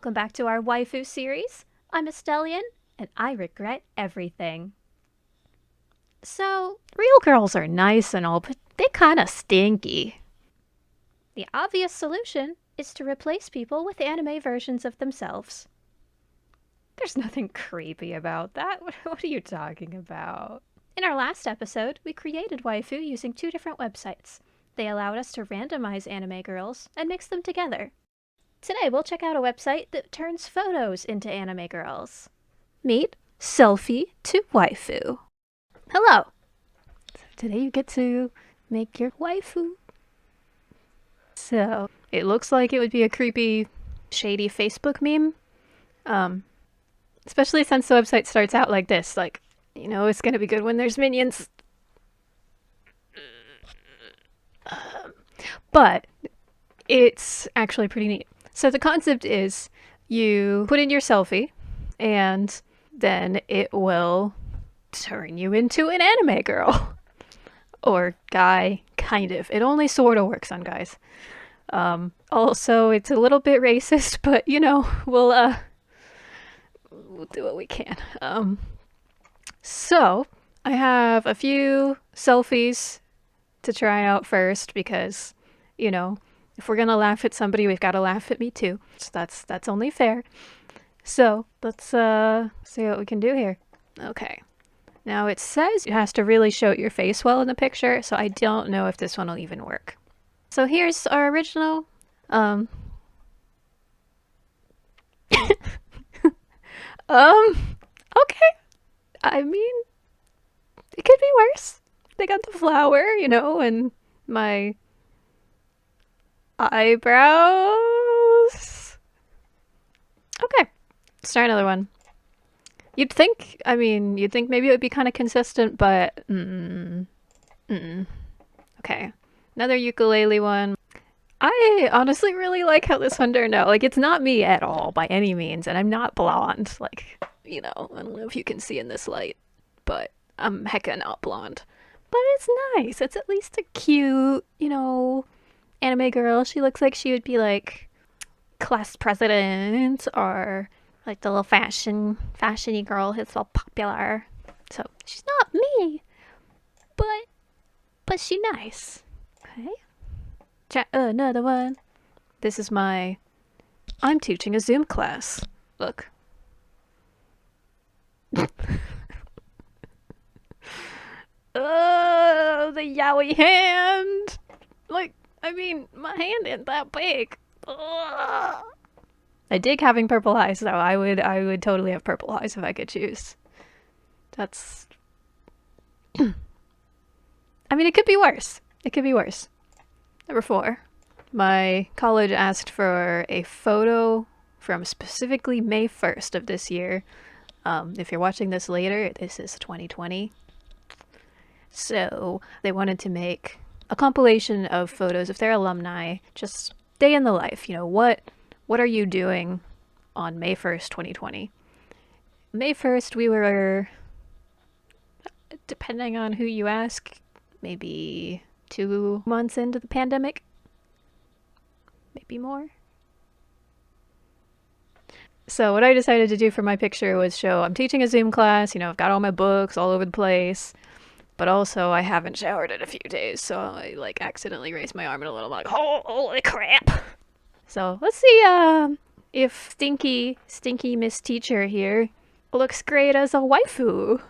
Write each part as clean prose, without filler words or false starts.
welcome back to our Waifu series. I'm Estelian, and I regret everything. So, real girls are nice and all, but they kinda stinky. The obvious solution is to replace people with anime versions of themselves. There's nothing creepy about that. What are you talking about? In our last episode, we created Waifu using 2 different websites. They allowed us to randomize anime girls and mix them together. Today we'll check out a website that turns photos into anime girls. Meet Selfie to Waifu. Hello! Today you get to make your waifu. So, it looks like it would be a creepy, shady Facebook meme. Especially since the website starts out like this, like, you know, it's gonna be good when there's minions. But it's actually pretty neat. So the concept is you put in your selfie and then it will turn you into an anime girl. Or guy, kind of. It only sort of works on guys. Also, it's a little bit racist, but you know, we'll do what we can. So I have a few selfies to try out first because, you know, if we're gonna laugh at somebody, we've got to laugh at me too. So that's only fair. So let's see what we can do here. Okay. Now it says it has to really show your face well in the picture, so I don't know if this one will even work. So here's our original. Okay. I mean, it could be worse. They got the flower, you know, and my eyebrows. Okay, let's try another one. You'd think maybe it would be kind of consistent, but Okay, another ukulele one. I honestly really like how this one turned out. Like, it's not me at all by any means, and I'm not blonde. Like, you know, I don't know if you can see in this light, but I'm hecka not blonde. But it's nice. It's at least a cute, you know, anime girl. She looks like she would be like class president or like the little fashiony girl who's so popular. So she's not me, but she nice. Okay. Another one. This is I'm teaching a Zoom class. Look. Oh, the yaoi hand. Like, I mean, my hand ain't that big. Ugh. I dig having purple eyes, though. I would totally have purple eyes if I could choose. That's. I mean, it could be worse. It could be worse. Number 4. My college asked for a photo from specifically May 1st of this year. If you're watching this later, this is 2020. So they wanted to make a compilation of photos of their alumni, just day in the life. You know, what are you doing on May 1st, 2020? May 1st, we were, depending on who you ask, maybe 2 months into the pandemic. Maybe more. So what I decided to do for my picture was show I'm teaching a Zoom class, you know, I've got all my books all over the place, but also I haven't showered in a few days, so I like accidentally raised my arm in a little, like, holy crap! So let's see if stinky Miss Teacher here looks great as a waifu.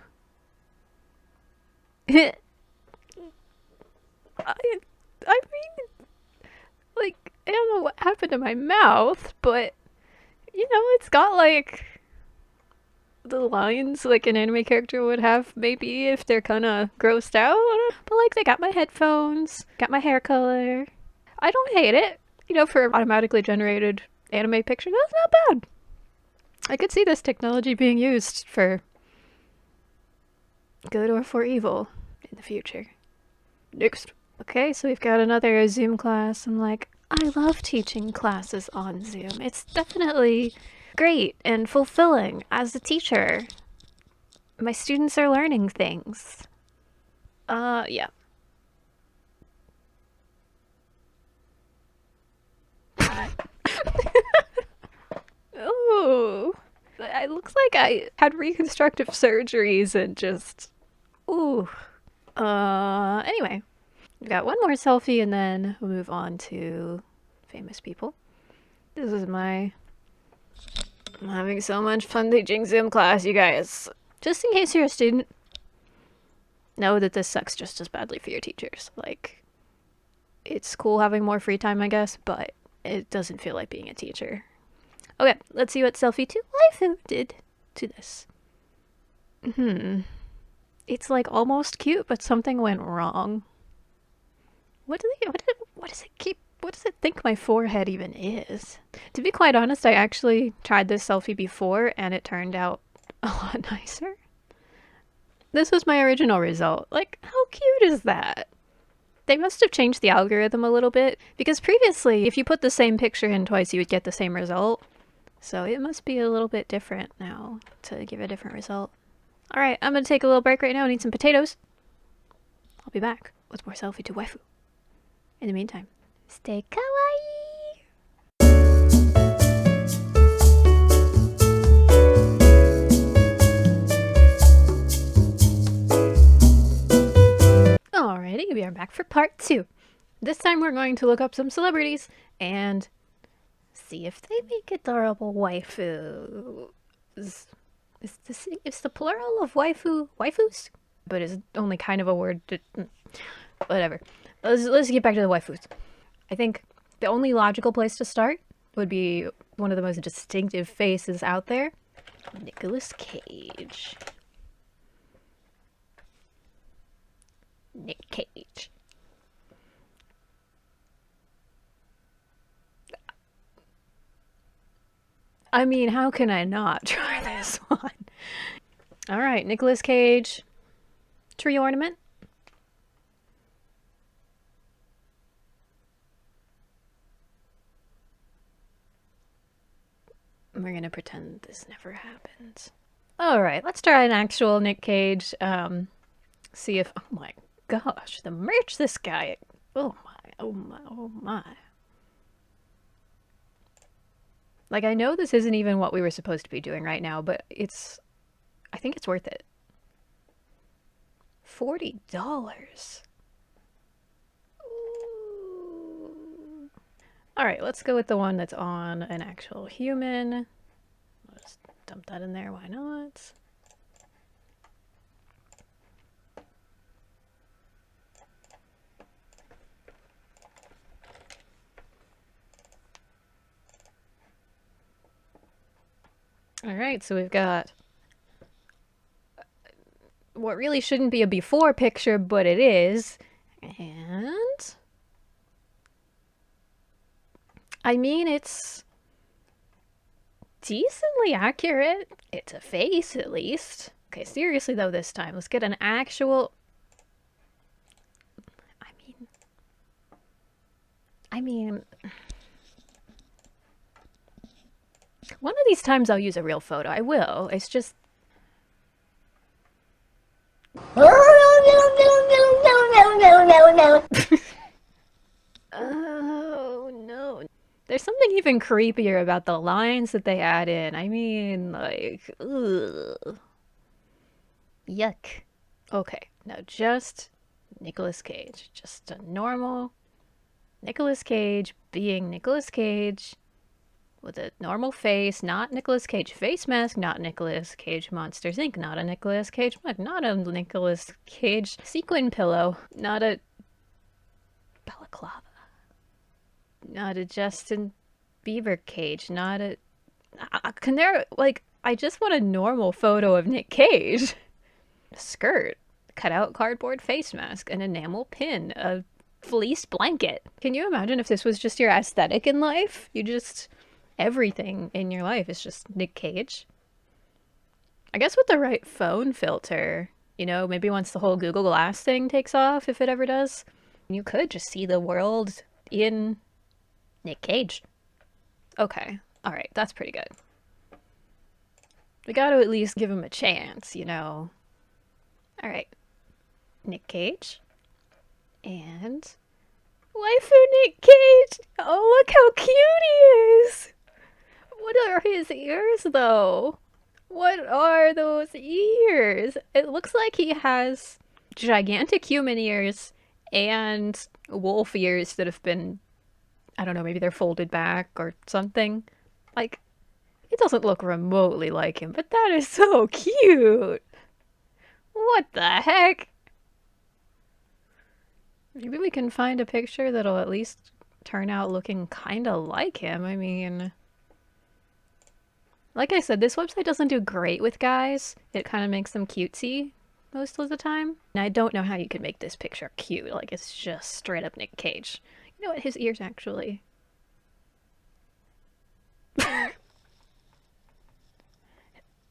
I mean, like, I don't know what happened to my mouth, but you know, it's got like the lines like an anime character would have maybe if they're kind of grossed out. But like, they got my headphones, got my hair color. I don't hate it. You know, for automatically generated anime picture, that's not bad. I could see this technology being used for good or for evil in the future. Next. Okay, so we've got another Zoom class. I'm like, I love teaching classes on Zoom. It's definitely great and fulfilling as a teacher. My students are learning things. Yeah. like I had reconstructive surgeries and just, ooh. Anyway, we've got one more selfie and then we'll move on to famous people. This is I'm having so much fun teaching Zoom class, you guys. Just in case you're a student, know that this sucks just as badly for your teachers. Like, it's cool having more free time, I guess, but it doesn't feel like being a teacher. Okay, let's see what Selfie 2 Waifu did to this. It's like almost cute, but something went wrong. What does it think my forehead even is? To be quite honest, I actually tried this selfie before and it turned out a lot nicer. This was my original result. Like, how cute is that? They must have changed the algorithm a little bit, because previously, if you put the same picture in twice, you would get the same result. So it must be a little bit different now to give a different result. Alright, I'm gonna take a little break right now and eat some potatoes. I'll be back with more Selfie to Waifu. In the meantime, stay kawaii! Alrighty, we are back for part 2. This time we're going to look up some celebrities and see if they make adorable waifus. Is the plural of waifu waifus? But it's only kind of a word to, whatever. Let's get back to the waifus. I think the only logical place to start would be one of the most distinctive faces out there, Nicolas Cage. Nick Cage. I mean, how can I not try this one? Alright, Nicolas Cage. Tree ornament. We're gonna pretend this never happened. Alright, let's try an actual Nick Cage. See if, oh my gosh, the merch this guy, oh my, oh my, oh my. Like, I know this isn't even what we were supposed to be doing right now, but I think it's worth it. $40. Alright, let's go with the one that's on an actual human. Let's dump that in there, why not? Alright, so we've got what really shouldn't be a before picture, but it is. And I mean, it's decently accurate. It's a face, at least. Okay, seriously though this time, let's get an actual... I mean... One of these times I'll use a real photo. I will. It's just... Oh, no. There's something even creepier about the lines that they add in. I mean, like... Ugh. Yuck. Okay, now just Nicolas Cage. Just a normal Nicolas Cage being Nicolas Cage with a normal face, not Nicolas Cage face mask, not Nicolas Cage Monsters Inc., not a Nicolas Cage mug, not a Nicolas Cage sequin pillow, not a balaclava, not a Justin Bieber cage, not a... Can there, like, I just want a normal photo of Nick Cage. A skirt, cut-out cardboard face mask, an enamel pin, a fleece blanket. Can you imagine if this was just your aesthetic in life? You just... Everything in your life is just Nick Cage. I guess with the right phone filter, you know, maybe once the whole Google Glass thing takes off, if it ever does, you could just see the world in Nick Cage. Okay, alright, that's pretty good. We gotta at least give him a chance, you know. Alright. Nick Cage. And... Waifu Nick Cage! Oh, look how cute he is! What are his ears, though? What are those ears? It looks like he has gigantic human ears and wolf ears that have been, I don't know, maybe they're folded back or something. Like, it doesn't look remotely like him, but that is so cute. What the heck? Maybe we can find a picture that'll at least turn out looking kind of like him. I mean, like I said, this website doesn't do great with guys. It kind of makes them cutesy most of the time. And I don't know how you could make this picture cute. Like, it's just straight up Nick Cage. You know what? His ears actually.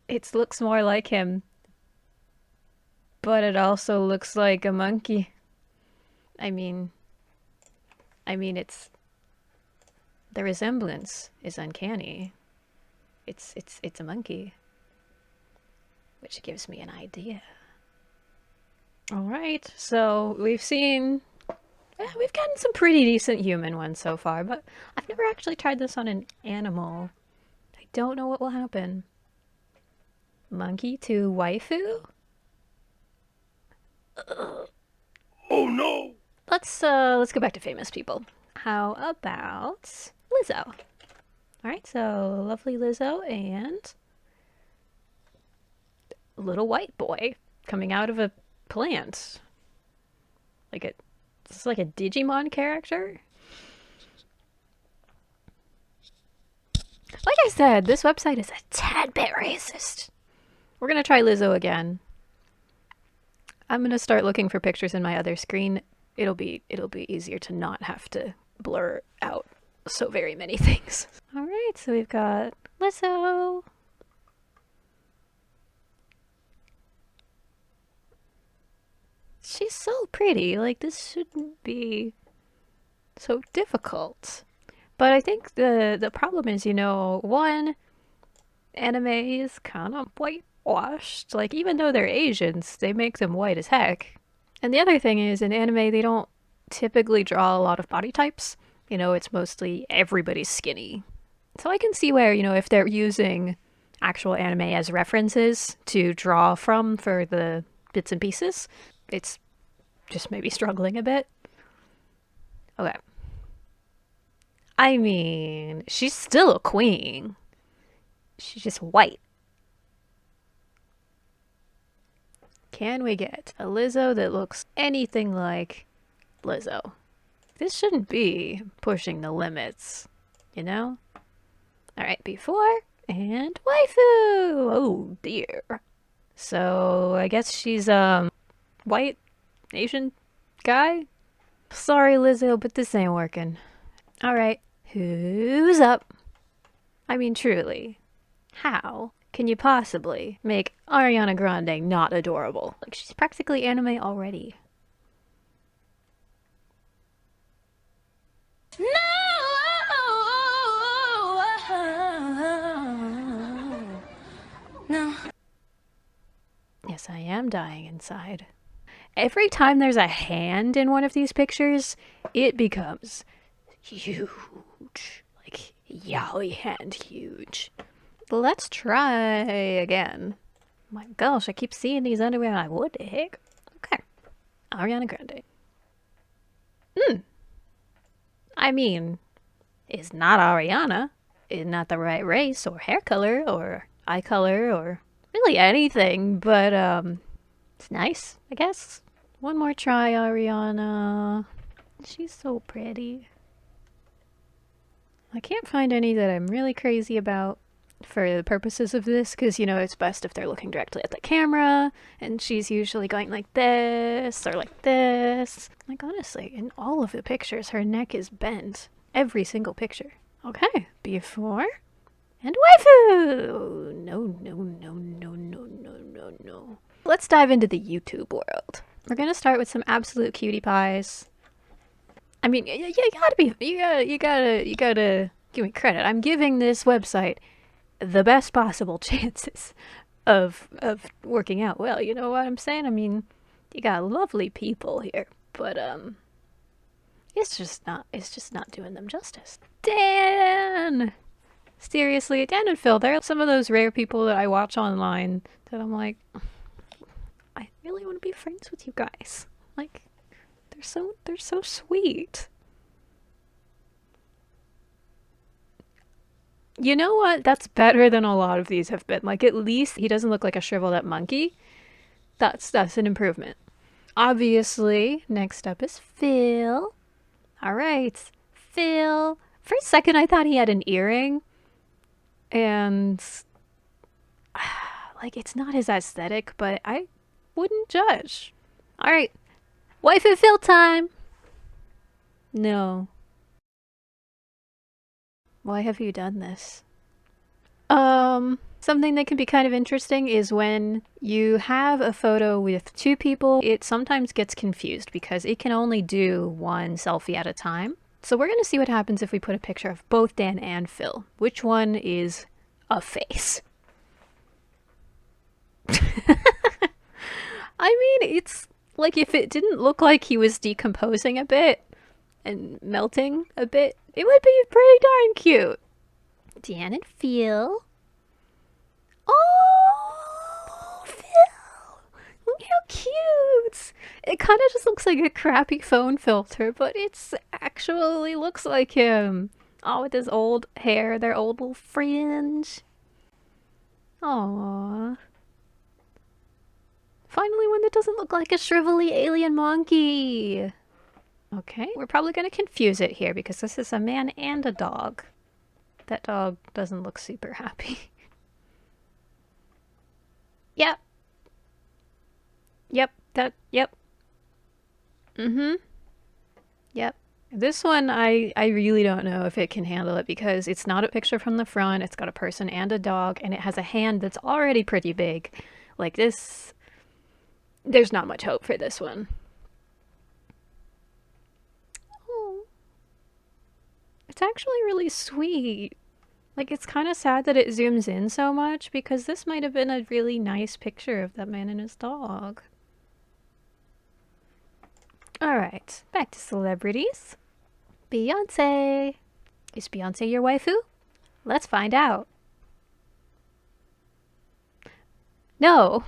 It looks more like him, but it also looks like a monkey. I mean, it's the resemblance is uncanny. It's a monkey, which gives me an idea. All right, so we've gotten some pretty decent human ones so far, but I've never actually tried this on an animal. I don't know what will happen. Monkey to waifu? Oh no! Let's go back to famous people. How about Lizzo? All right, so lovely Lizzo and little white boy coming out of a plant. It's like a Digimon character. Like I said, this website is a tad bit racist. We're gonna try Lizzo again. I'm gonna start looking for pictures in my other screen. It'll be easier to not have to blur out so very many things. All right, so we've got Lizzo. She's so pretty. Like, this shouldn't be so difficult. But I think the problem is, one, anime is kind of whitewashed. Like, even though they're Asians, they make them white as heck. And the other thing is, in anime, they don't typically draw a lot of body types. It's mostly everybody's skinny. So I can see where, if they're using actual anime as references to draw from for the bits and pieces, it's just maybe struggling a bit. Okay. I mean, she's still a queen. She's just white. Can we get a Lizzo that looks anything like Lizzo? This shouldn't be pushing the limits, you know? Alright, before and waifu! Oh dear. So I guess she's white Asian guy? Sorry Lizzo, but this ain't working. Alright, who's up? I mean truly, how can you possibly make Ariana Grande not adorable? Like, she's practically anime already. No! No. Yes, I am dying inside. Every time there's a hand in one of these pictures, it becomes huge. Like, yaoi hand huge. Let's try again. My gosh, I keep seeing these underwear. I'm like, what the heck? Okay. Ariana Grande. I mean, it's not Ariana. It's not the right race or hair color or eye color or really anything, but it's nice, I guess. One more try, Ariana. She's so pretty. I can't find any that I'm really crazy about for the purposes of this, because it's best if they're looking directly at the camera, and she's usually going like this or like this. Like, honestly, in all of the pictures her neck is bent. Every single picture. Okay, before and waifu! No. Let's dive into the YouTube world. We're gonna start with some absolute cutie pies. I mean, you gotta give me credit. I'm giving this website the best possible chances of working out well. You know what I'm saying? I mean, you got lovely people here, but it's just not doing them justice. Dan, Seriously, Dan and Phil, they're some of those rare people that I watch online that I'm like, I really want to be friends with you guys. Like, they're so sweet. You know what? That's better than a lot of these have been. Like, at least he doesn't look like a shriveled up monkey. That's an improvement. Obviously, next up is Phil. All right, Phil. For a second, I thought he had an earring, and like it's not his aesthetic, but I wouldn't judge. All right, waifu Phil time. No, why have you done this? Something that can be kind of interesting is when you have a photo with two people, it sometimes gets confused because it can only do one selfie at a time. So we're going to see what happens if we put a picture of both Dan and Phil. Which one is a face? I mean, it's like if it didn't look like he was decomposing a bit and melting a bit, it would be pretty darn cute. Dan and Phil. Oh, Phil! Look how cute! It kind of just looks like a crappy phone filter, but it's actually looks like him. Oh, with his old hair, their old little fringe. Aww. Finally one that doesn't look like a shrivelly alien monkey. Okay, we're probably going to confuse it here because this is a man and a dog. That dog doesn't look super happy. Yep. Yep. Mm-hmm. Yep. This one, I really don't know if it can handle it because it's not a picture from the front. It's got a person and a dog, and it has a hand that's already pretty big. Like this, there's not much hope for this one. Oh. It's actually really sweet. Like, it's kind of sad that it zooms in so much because this might have been a really nice picture of that man and his dog. Alright, back to celebrities. Beyonce. Is Beyonce your waifu? Let's find out. No.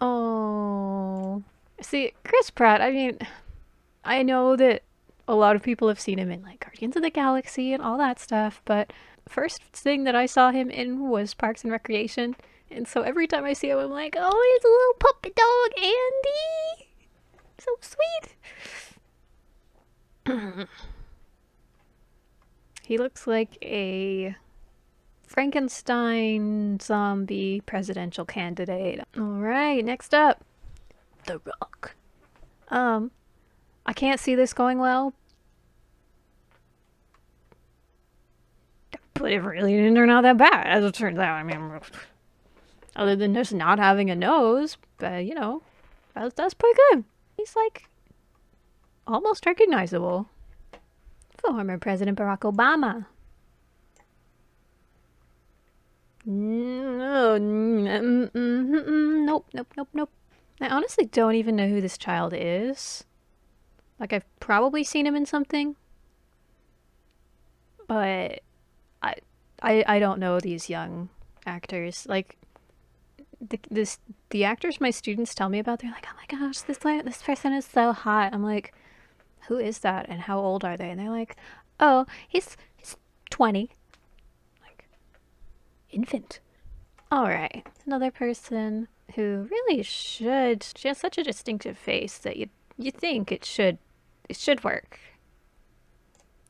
Oh. See, Chris Pratt, I mean, I know that a lot of people have seen him in like Guardians of the Galaxy and all that stuff, but first thing that I saw him in was Parks and Recreation. And so every time I see him, I'm like, oh, he's a little puppet dog, Andy! So sweet! He looks like a Frankenstein zombie presidential candidate. Alright, next up. The Rock. I can't see this going well. But it really didn't turn out that bad, as it turns out. I mean, other than just not having a nose, but you know, that's pretty good. He's like almost recognizable. Former President Barack Obama. No, nope. I honestly don't even know who this child is. Like, I've probably seen him in something, but I don't know these young actors. Like, the actors my students tell me about, they're like, oh my gosh, this person is so hot. I'm like, who is that and how old are they? And they're like, oh, he's 20. Like, infant. All right, another person who really should. She has such a distinctive face that you think it should work.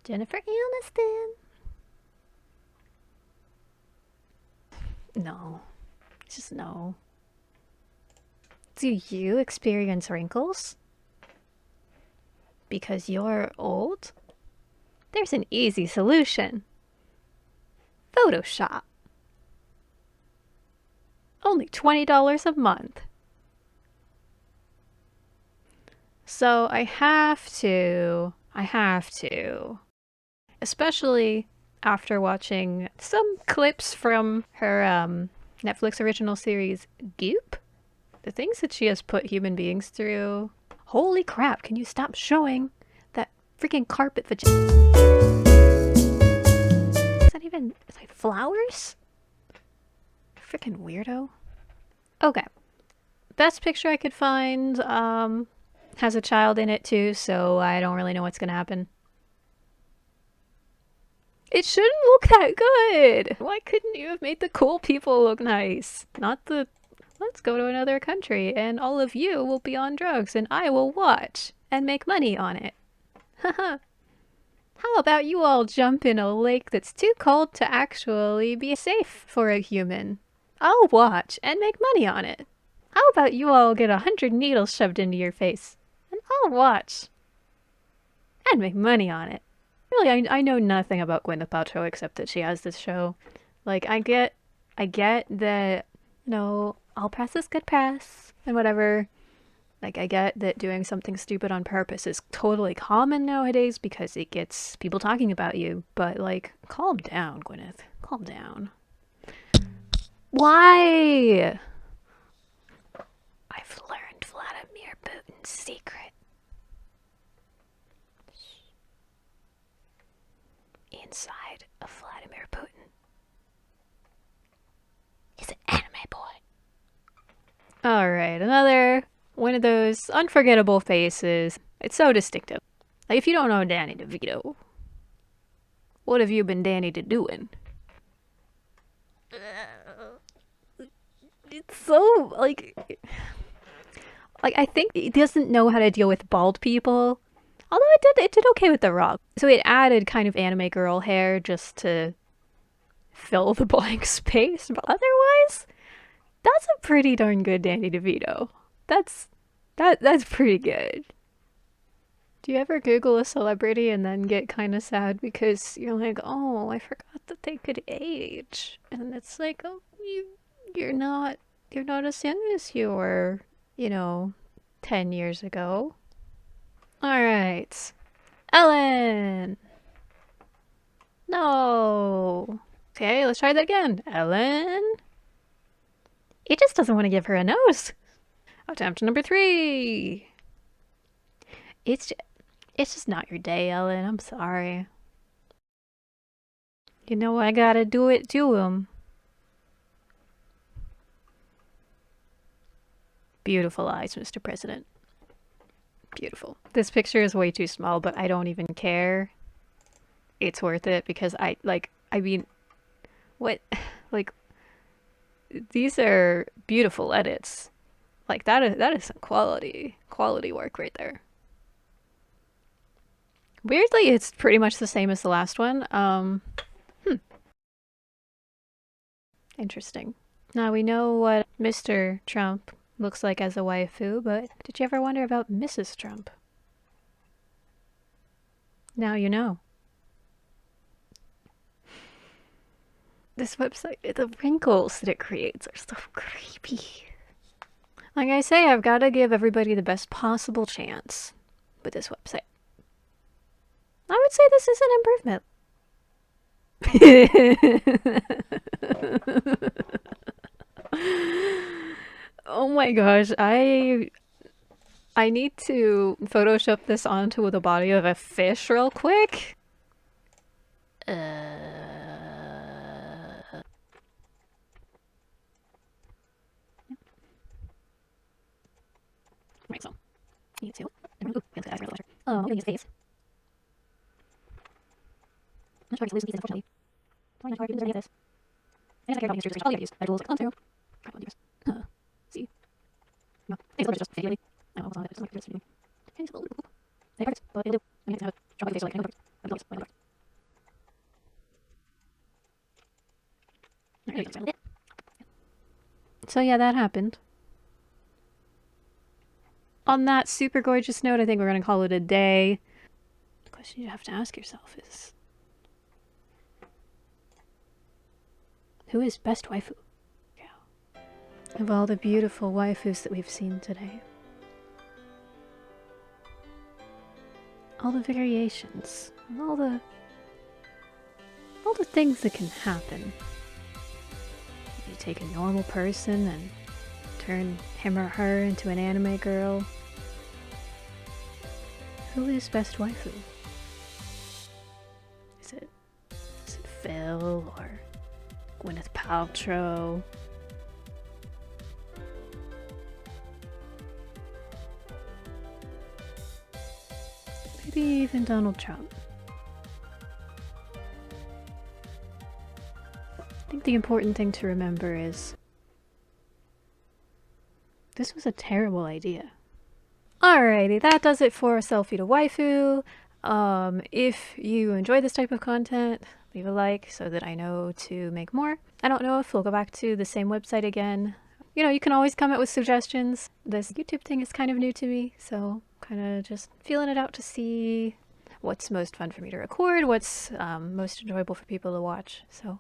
Jennifer Aniston. No. Just no. Do you experience wrinkles? Because you're old? There's an easy solution. Photoshop. Only $20 a month. So I have to, especially after watching some clips from her Netflix original series Goop. The things that she has put human beings through. Holy crap, can you stop showing that freaking carpet vagina? not even, it's like flowers? Freaking weirdo. Okay. Best picture I could find, has a child in it too, so I don't really know what's gonna happen. It shouldn't look that good! Why couldn't you have made the cool people look nice? Not the, let's go to another country and all of you will be on drugs and I will watch and make money on it. Haha. How about you all jump in a lake that's too cold to actually be safe for a human? I'll watch and make money on it. How about you all get 100 needles shoved into your face? And I'll watch and make money on it. Really, I know nothing about Gwyneth Paltrow except that she has this show. Like, I get that, all press is good press and whatever. Like, I get that doing something stupid on purpose is totally common nowadays because it gets people talking about you. But, like, calm down, Gwyneth. Calm down. Why? I've learned Vladimir Putin's secret. Inside of Vladimir Putin is an anime boy. Alright, another one of those unforgettable faces. It's so distinctive. Like, if you don't know Danny DeVito, what have you been Danny doing? It's so, like, I think he doesn't know how to deal with bald people. Although it did okay with The Rock. So it added kind of anime girl hair just to fill the blank space. But otherwise, that's a pretty darn good Danny DeVito. That's pretty good. Do you ever Google a celebrity and then get kind of sad because you're like, oh, I forgot that they could age, and it's like, oh, you're not as young as you were, 10 years ago. All right, Ellen. No. Okay, let's try that again. Ellen. It just doesn't want to give her a nose. Attempt number 3. It's just not your day, Ellen. I'm sorry. I gotta do it to him. Beautiful eyes, Mr. President. Beautiful. This picture is way too small, but I don't even care. It's worth it because what? Like, these are beautiful edits. Like, that is some quality work right there. Weirdly, it's pretty much the same as the last one. Interesting. Now we know what Mr. Trump looks like as a waifu, but did you ever wonder about Mrs. Trump? Now you know. This website, the wrinkles that it creates are so creepy. Like I say, I've got to give everybody the best possible chance with this website. I would say this is an improvement. Oh my gosh, I need to Photoshop this onto the body of a fish real quick. Right, so you need to. Oh, I'm gonna use face. I'm trying to lose these, unfortunately. I'm not sure I can use any of this. I guess I care about users. All you gotta use. I tools like Contour. I won't use. See. No, things look just figuratively. I don't know what's on it. It's not just figuratively. Okay, so they perfect, but it'll do. I mean, I have a strong face, so like, I know perfect. I'm not perfect. Alright, so yeah, that happened. On that super gorgeous note, I think we're gonna call it a day. The question you have to ask yourself is, who is best waifu? Yeah. Of all the beautiful waifus that we've seen today. All the variations. And all the things that can happen. You take a normal person and turn him or her into an anime girl. Who is best waifu? Is it Phil or Gwyneth Paltrow. Maybe even Donald Trump. I think the important thing to remember is this was a terrible idea. Alrighty, that does it for Selfie to Waifu. If you enjoy this type of content, leave a like so that I know to make more. I don't know if we'll go back to the same website again. You know, you can always comment with suggestions. This YouTube thing is kind of new to me, so kind of just feeling it out to see what's most fun for me to record, what's most enjoyable for people to watch. So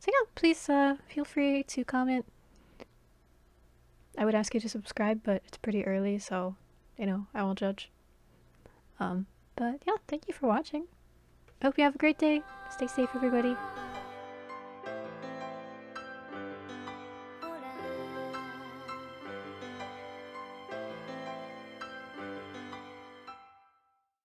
yeah, please feel free to comment. I would ask you to subscribe, but it's pretty early, so you know, I won't judge. But yeah, thank you for watching. I hope you have a great day. Stay safe, everybody.